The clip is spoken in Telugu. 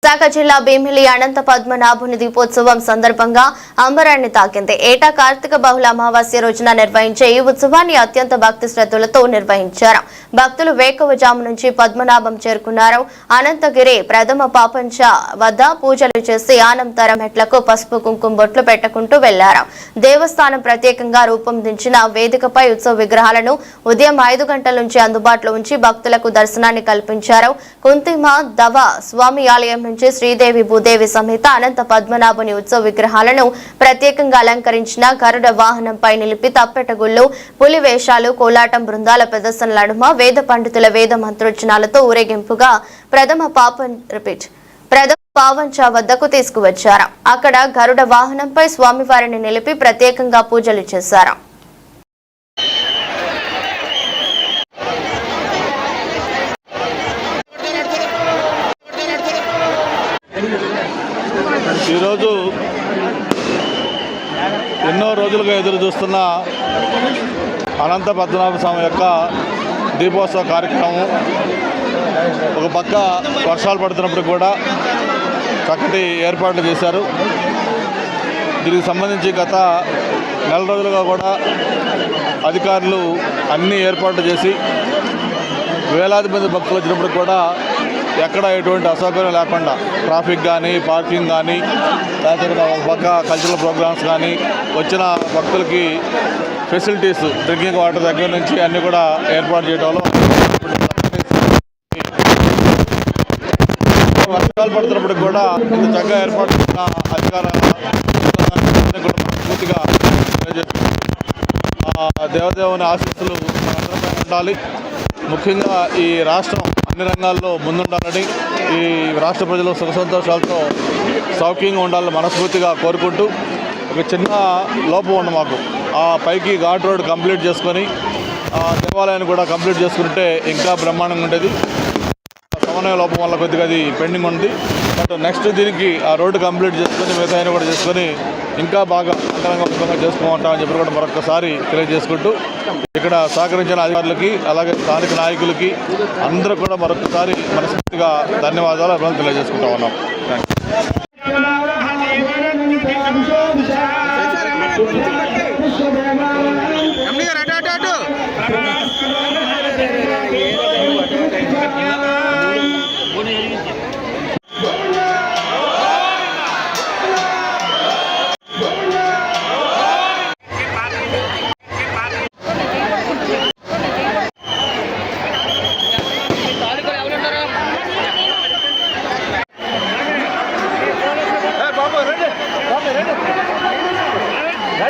విశాఖ జిల్లా భీమిలి అనంత పద్మనాభుని దీపోత్సవం సందర్భంగా అంబరాన్ని తాకింది. ఏటా కార్తీక బహుళ అమావాస్య రోజున నిర్వహించే ఈ ఉత్సవాన్ని అత్యంత భక్తి శ్రద్ధలతో నిర్వహించారు. భక్తులు వేకువజాము నుంచి పద్మనాభం చేరుకున్నారు. అనంతగిరి ప్రథమ పాపంచ వద్ద పూజలు చేసి అనంతరం మెట్లకు పసుపు కుంకుమ బొట్లు పెట్టుకుంటూ వెళ్లారు. దేవస్థానం ప్రత్యేకంగా రూపొందించిన వేదికపై ఉత్సవ విగ్రహాలను ఉదయం 5 గంటల నుంచి అందుబాటులో ఉంచి భక్తులకు దర్శనాన్ని కల్పించారు. కుంతిమ దవ స్వామి ఆలయం నుంచి శ్రీదేవి భూదేవి సమేత అనంత పద్మనాభుని ఉత్సవ విగ్రహాలను ప్రత్యేకంగా అలంకరించిన గరుడ వాహనంపై నిలిపి తప్పెటగుళ్ళు, పులి వేషాలు, కోలాటం బృందాల ప్రదర్శనల నడుమ వేద పండితుల వేద మంత్రోచ్చనాలతో ఊరేగింపుగా ప్రథమ పావంచ వద్దకు తీసుకువచ్చారు. అక్కడ గరుడ వాహనంపై స్వామివారిని నిలిపి ప్రత్యేకంగా పూజలు చేశారు. ఈరోజు ఎన్నో రోజులుగా ఎదురు చూస్తున్న అనంత పద్మనాభ స్వామి యొక్క దీపోత్సవ కార్యక్రమం. ఒక పక్క వర్షాలు పడుతున్నప్పుడు కూడా చక్కటి ఏర్పాట్లు చేశారు. దీనికి సంబంధించి గత నెల రోజులుగా కూడా అధికారులు అన్ని ఏర్పాట్లు చేసి వేలాది మంది భక్తులు వచ్చినప్పుడు కూడా ఎక్కడ ఎటువంటి అసౌకర్యం లేకుండా ట్రాఫిక్ కానీ, పార్కింగ్ కానీ, లేకపోతే పక్క కల్చరల్ ప్రోగ్రామ్స్ కానీ వచ్చిన భక్తులకి ఫెసిలిటీస్ డ్రింకింగ్ వాటర్ దగ్గర నుంచి అన్నీ కూడా ఏర్పాటు చేయడంలో వర్షాలు పడుతున్నప్పుడు కూడా ఇంత చక్కగా ఏర్పాటు చేసిన అధికార పూర్తిగా దేవదేవుని ఆశీస్సులు మనందరిపై ఉండాలి. ముఖ్యంగా ఈ రాష్ట్రం అన్ని రంగాల్లో ముందుండాలని, ఈ రాష్ట్ర ప్రజలు సుఖ సంతోషాలతో సౌఖ్యంగా ఉండాలని మనస్ఫూర్తిగా కోరుకుంటూ, ఒక చిన్న లోపం ఉంది మాకు. ఆ పైకి ఘాట్ రోడ్ కంప్లీట్ చేసుకొని దేవాలయాన్ని కూడా కంప్లీట్ చేసుకుంటే ఇంకా బ్రహ్మాండంగా ఉండేది. సమన్వయ లోపం వల్ల కొద్దిగా అది పెండింగ్ ఉంది. బట్ నెక్స్ట్ దీనికి ఆ రోడ్డు కంప్లీట్ చేసుకొని మిగతా కూడా చేసుకొని ఇంకా బాగా అంతరంగంగా చేసుకోమంటామని చెప్పి కూడా మరొకసారి తెలియజేసుకుంటూ, ఇక్కడ సహకరించిన అధికారులకి అలాగే స్థానిక నాయకులకి అందరూ కూడా మరొకసారి మనస్ఫూర్తిగా ధన్యవాదాలు అభినందనలు తెలియజేసుకుంటా ఉన్నాం.